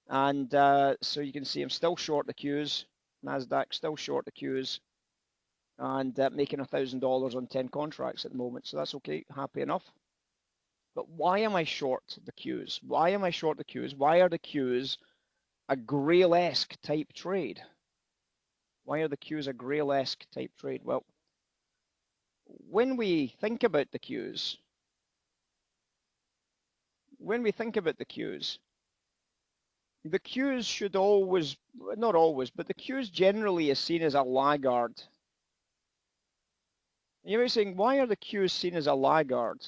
And so you can see I'm still short the Qs, NASDAQ still short the Qs, and making $1,000 on 10 contracts at the moment. So that's okay, happy enough. But why am I short the Qs? Why am I short the Qs? Why are the Qs a Grail-esque type trade? Why are the Qs a Grail-esque type trade? Well, when we think about the Qs, the Qs should always, not always, but the Qs generally is seen as a laggard. And you might be saying, why are the Qs seen as a laggard?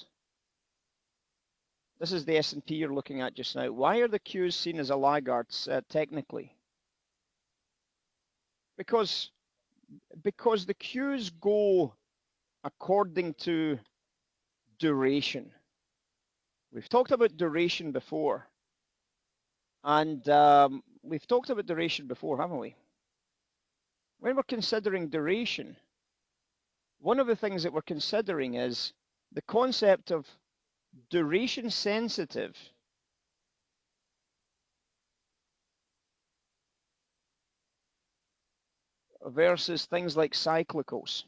This is the S&P you're looking at just now. Why are the Qs seen as a laggard technically? Because the Qs go according to duration. We've talked about duration before. And we've talked about duration before, haven't we? When we're considering duration, one of the things that we're considering is the concept of duration sensitive versus things like cyclicals.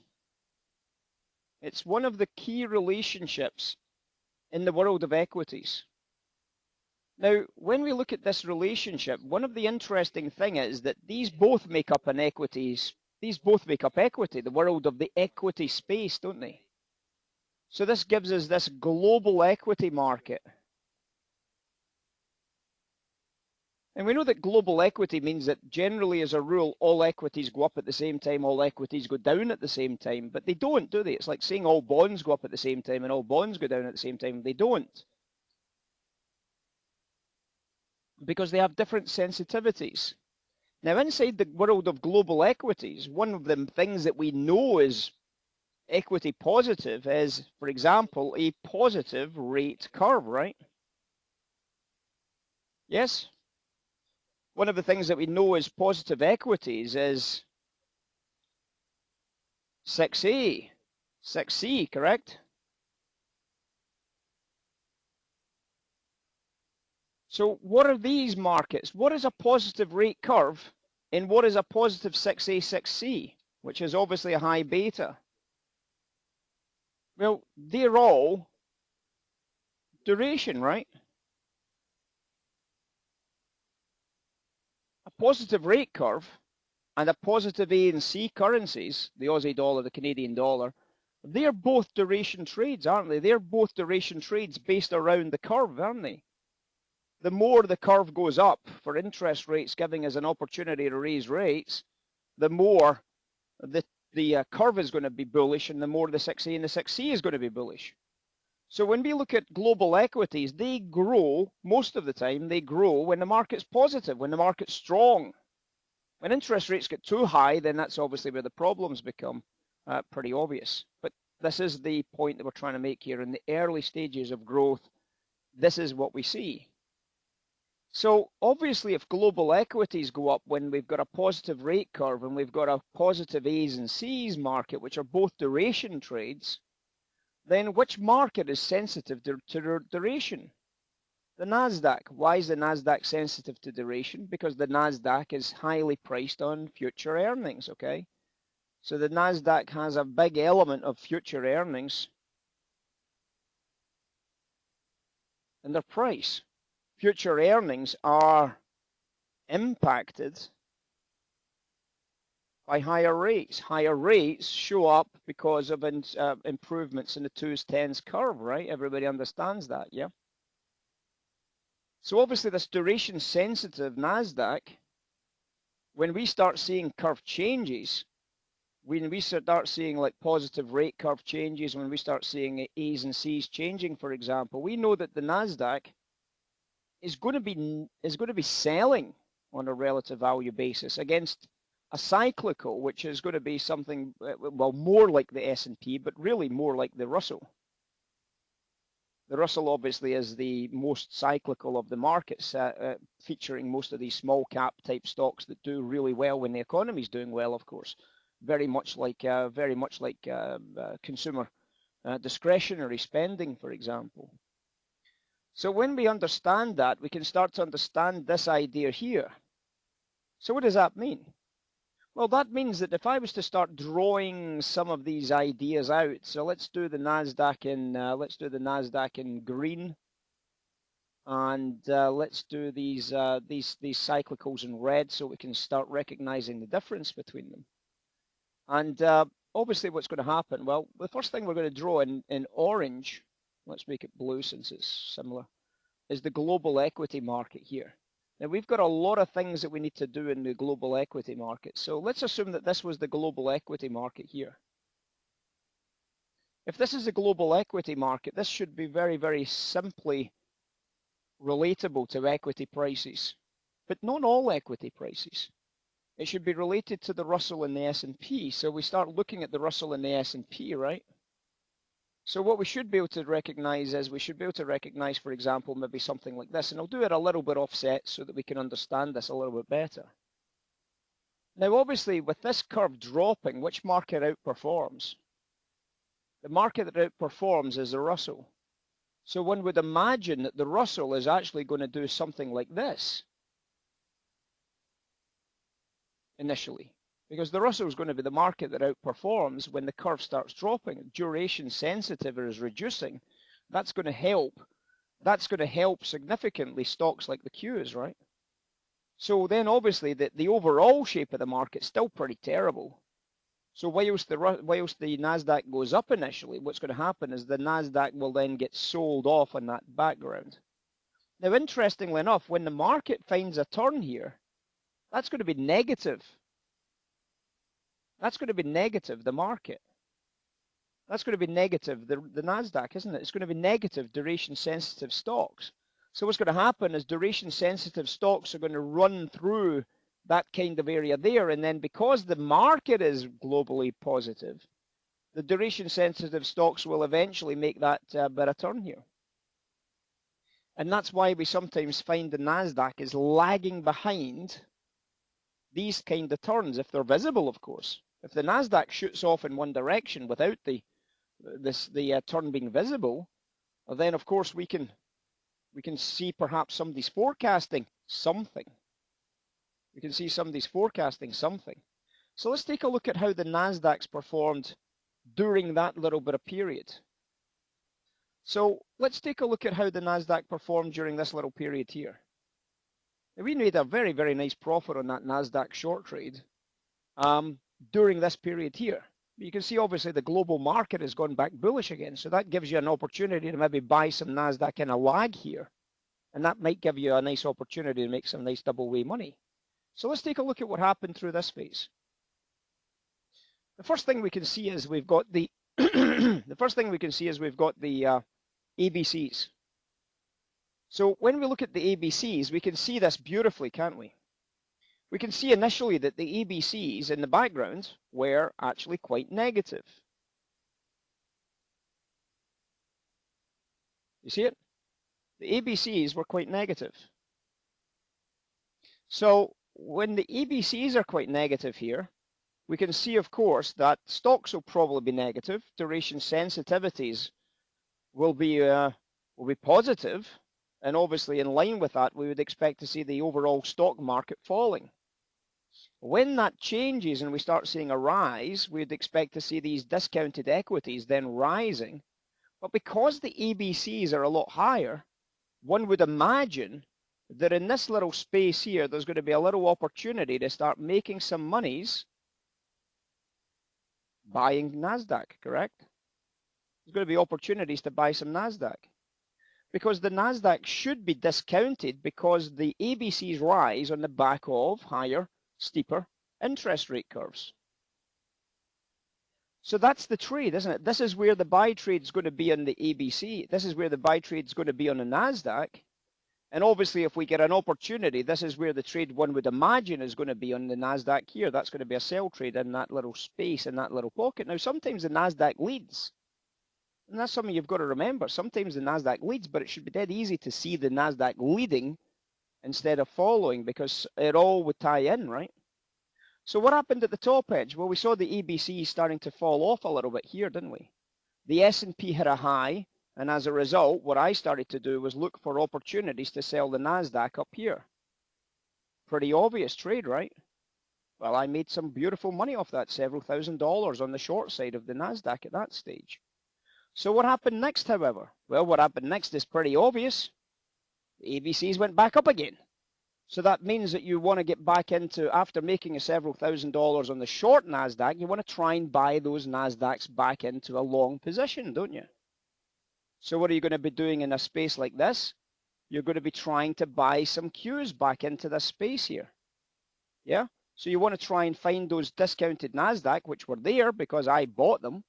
It's one of the key relationships in the world of equities. Now, when we look at this relationship, one of the interesting things is that these both make up an equities. These both make up equity, the world of the equity space, don't they? So this gives us this global equity market. And we know that global equity means that generally, as a rule, all equities go up at the same time, all equities go down at the same time. But they don't, do they? It's like saying all bonds go up at the same time and all bonds go down at the same time. They don't. Because they have different sensitivities. Now, inside the world of global equities, one of the things that we know is equity positive is, for example, a positive rate curve, right? Yes? One of the things that we know is positive equities is 6A, 6C, correct? So what are these markets? What is a positive rate curve and what is a positive 6A, 6C, which is obviously a high beta? Well, they're all duration, right? A positive rate curve and a positive A and C currencies, the Aussie dollar, the Canadian dollar, they're both duration trades, aren't they? They're both duration trades based around the curve, aren't they? The more the curve goes up for interest rates giving us an opportunity to raise rates, the more the curve is going to be bullish and the more the 6A and the 6C is going to be bullish. So when we look at global equities, they grow, most of the time, they grow when the market's positive, when the market's strong. When interest rates get too high, then that's obviously where the problems become pretty obvious. But this is the point that we're trying to make here. In the early stages of growth, this is what we see. So obviously, if global equities go up when we've got a positive rate curve and we've got a positive A's and C's market, which are both duration trades, then which market is sensitive to duration? The NASDAQ. Why is the NASDAQ sensitive to duration? Because the NASDAQ is highly priced on future earnings, okay? So the NASDAQ has a big element of future earnings in their price. Future earnings are impacted by higher rates. Higher rates show up because of improvements in the 2s, 10s curve, right? Everybody understands that, yeah? So obviously this duration sensitive NASDAQ, when we start seeing curve changes, when we start seeing like positive rate curve changes, when we start seeing A's and C's changing, for example, we know that the NASDAQ is going to be selling on a relative value basis against a cyclical, which is going to be something, well, more like the S&P, but really more like the Russell. The Russell obviously is the most cyclical of the markets, featuring most of these small cap type stocks that do really well when the economy is doing well, of course. Very much like consumer discretionary spending, for example. So when we understand that, we can start to understand this idea here. So what does that mean? Well, that means that if I was to start drawing some of these ideas out, so let's do the Nasdaq in green, and let's do these cyclicals in red, so we can start recognizing the difference between them. And obviously, what's going to happen? Well, the first thing we're going to draw in orange, let's make it blue since it's similar, is the global equity market here. Now, we've got a lot of things that we need to do in the global equity market. So let's assume that this was the global equity market here. If this is the global equity market, this should be very, very simply relatable to equity prices, but not all equity prices. It should be related to the Russell and the S&P. So we start looking at the Russell and the S&P, right? So what we should be able to recognize is, for example, maybe something like this. And I'll do it a little bit offset so that we can understand this a little bit better. Now, obviously, with this curve dropping, which market outperforms? The market that outperforms is the Russell. So one would imagine that the Russell is actually going to do something like this initially, because the Russell is going to be the market that outperforms when the curve starts dropping. Duration sensitive is reducing. That's going to help. That's going to help significantly stocks like the Qs, right? So then obviously the overall shape of the market is still pretty terrible. So whilst the Nasdaq goes up initially, what's going to happen is the Nasdaq will then get sold off on that background. Now, interestingly enough, when the market finds a turn here, that's going to be negative. That's going to be negative, the market. That's going to be negative, the Nasdaq, isn't it? It's going to be negative duration-sensitive stocks. So what's going to happen is duration-sensitive stocks are going to run through that kind of area there, and then because the market is globally positive, the duration-sensitive stocks will eventually make that bit of turn here. And that's why we sometimes find the Nasdaq is lagging behind these kind of turns, if they're visible, of course. If the Nasdaq shoots off in one direction without the turn being visible, then of course we can see perhaps somebody's forecasting something. We can see somebody's forecasting something. So let's take a look at how the Nasdaq's performed during that little bit of period. So let's take a look at how the Nasdaq performed during this little period here. We made a very, very nice profit on that Nasdaq short trade during this period here. You can see obviously the global market has gone back bullish again, so that gives you an opportunity to maybe buy some Nasdaq in a lag here, and that might give you a nice opportunity to make some nice double way money. So let's take a look at what happened through this phase. The first thing we can see is we've got the ABCs. So when we look at the ABCs, we can see this beautifully, can't we? We can see initially that the ABCs in the background were actually quite negative. You see it? The ABCs were quite negative. So when the ABCs are quite negative here, we can see, of course, that stocks will probably be negative. Duration sensitivities will be positive. And obviously, in line with that, we would expect to see the overall stock market falling. When that changes and we start seeing a rise, we'd expect to see these discounted equities then rising. But because the ABCs are a lot higher, one would imagine that in this little space here, there's going to be a little opportunity to start making some monies buying NASDAQ, correct? There's going to be opportunities to buy some NASDAQ. Because the NASDAQ should be discounted because the ABCs rise on the back of higher, steeper interest rate curves. So that's the trade, isn't it? This is where the buy trade is going to be on the ABC. This is where the buy trade is going to be on the NASDAQ. And obviously, if we get an opportunity, this is where the trade one would imagine is going to be on the NASDAQ here. That's going to be a sell trade in that little space, in that little pocket. Now, sometimes the NASDAQ leads. And that's something you've got to remember. Sometimes the NASDAQ leads, but it should be dead easy to see the NASDAQ leading instead of following because it all would tie in, right? So what happened at the top edge? Well, we saw the ABC starting to fall off a little bit here, didn't we? The S&P hit a high. And as a result, what I started to do was look for opportunities to sell the NASDAQ up here. Pretty obvious trade, right? Well, I made some beautiful money off that, several $1,000s on the short side of the NASDAQ at that stage. So what happened next, however? Well, what happened next is pretty obvious. The ABCs went back up again. So that means that you want to get back into, after making a several $1,000s on the short NASDAQ, you want to try and buy those NASDAQs back into a long position, don't you? So what are you going to be doing in a space like this? You're going to be trying to buy some Qs back into this space here. Yeah? So you want to try and find those discounted NASDAQ, which were there because I bought them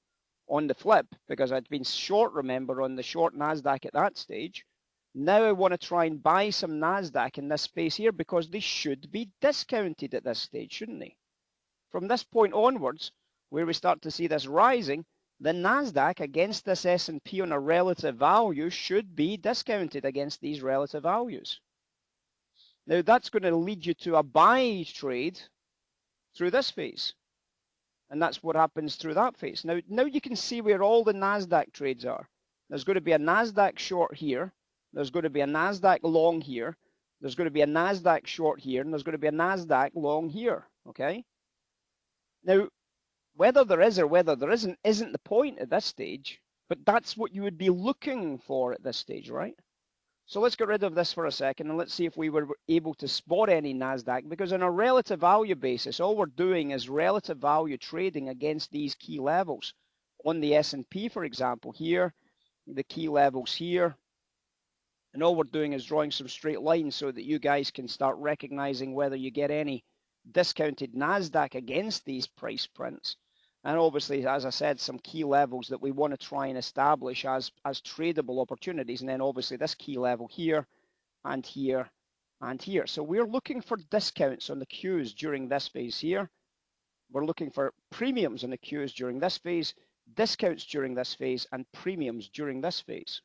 on the flip, because I'd been short, remember, on the short NASDAQ at that stage. Now I want to try and buy some NASDAQ in this space here because they should be discounted at this stage, shouldn't they? From this point onwards, where we start to see this rising, the NASDAQ against this S&P on a relative value should be discounted against these relative values. Now that's going to lead you to a buy trade through this phase. And that's what happens through that phase. Now you can see where all the NASDAQ trades are. There's going to be a NASDAQ short here. There's going to be a NASDAQ long here. There's going to be a NASDAQ short here. And there's going to be a NASDAQ long here. Okay? Now, whether there is or whether there isn't the point at this stage. But that's what you would be looking for at this stage, right? So let's get rid of this for a second and let's see if we were able to spot any NASDAQ, because on a relative value basis, all we're doing is relative value trading against these key levels. On the S&P, for example, here, the key levels here, and all we're doing is drawing some straight lines so that you guys can start recognizing whether you get any discounted NASDAQ against these price prints. And obviously, as I said, some key levels that we want to try and establish as tradable opportunities. And then obviously this key level here and here and here. So we're looking for discounts on the Qs during this phase here. We're looking for premiums on the Qs during this phase, discounts during this phase, and premiums during this phase.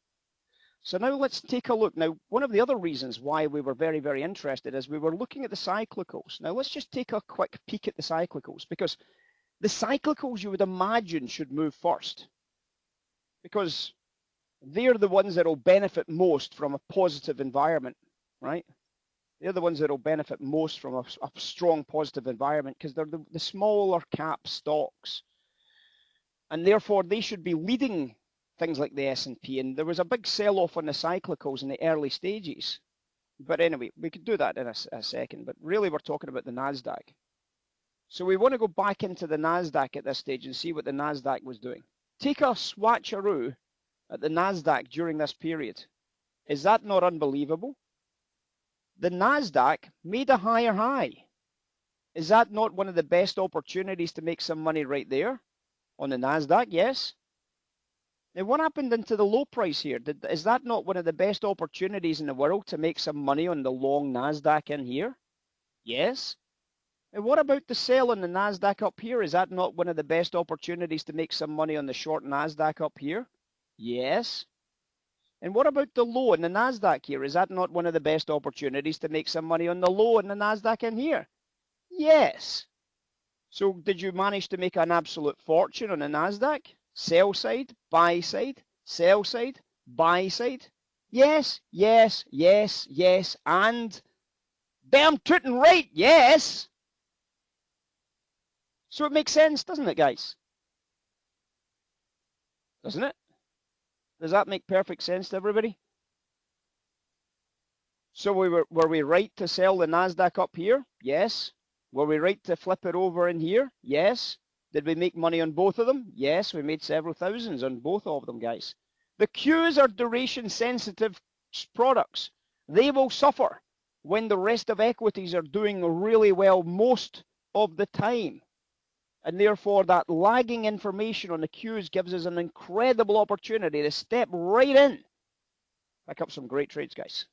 So now let's take a look. Now, one of the other reasons why we were very, very interested is we were looking at the cyclicals. Now, let's just take a quick peek at the cyclicals, because the cyclicals, you would imagine, should move first, because they're the ones that will benefit most from a positive environment, right? They're the ones that will benefit most from a strong positive environment, because they're the smaller cap stocks. And therefore, they should be leading things like the S&P. And there was a big sell-off on the cyclicals in the early stages. But anyway, we could do that in a second. But really, we're talking about the NASDAQ. So we want to go back into the NASDAQ at this stage and see what the NASDAQ was doing. Take a swatcheroo at the NASDAQ during this period. Is that not unbelievable? The NASDAQ made a higher high. Is that not one of the best opportunities to make some money right there on the NASDAQ? Yes. Now, what happened into the low price here? Is that not one of the best opportunities in the world to make some money on the long NASDAQ in here? Yes. And what about the sell on the NASDAQ up here? Is that not one of the best opportunities to make some money on the short NASDAQ up here? Yes. And what about the low in the NASDAQ here? Is that not one of the best opportunities to make some money on the low in the NASDAQ in here? Yes. So did you manage to make an absolute fortune on the NASDAQ? Sell side, buy side, sell side, buy side? Yes, yes, yes, yes, and damn tootin' right, yes. So it makes sense, doesn't it, guys? Doesn't it? Does that make perfect sense to everybody? So were we right to sell the NASDAQ up here? Yes. Were we right to flip it over in here? Yes. Did we make money on both of them? Yes, we made several thousands on both of them, guys. The Qs are duration sensitive products. They will suffer when the rest of equities are doing really well most of the time. And therefore, that lagging information on the Qs gives us an incredible opportunity to step right in. Pick up some great trades, guys.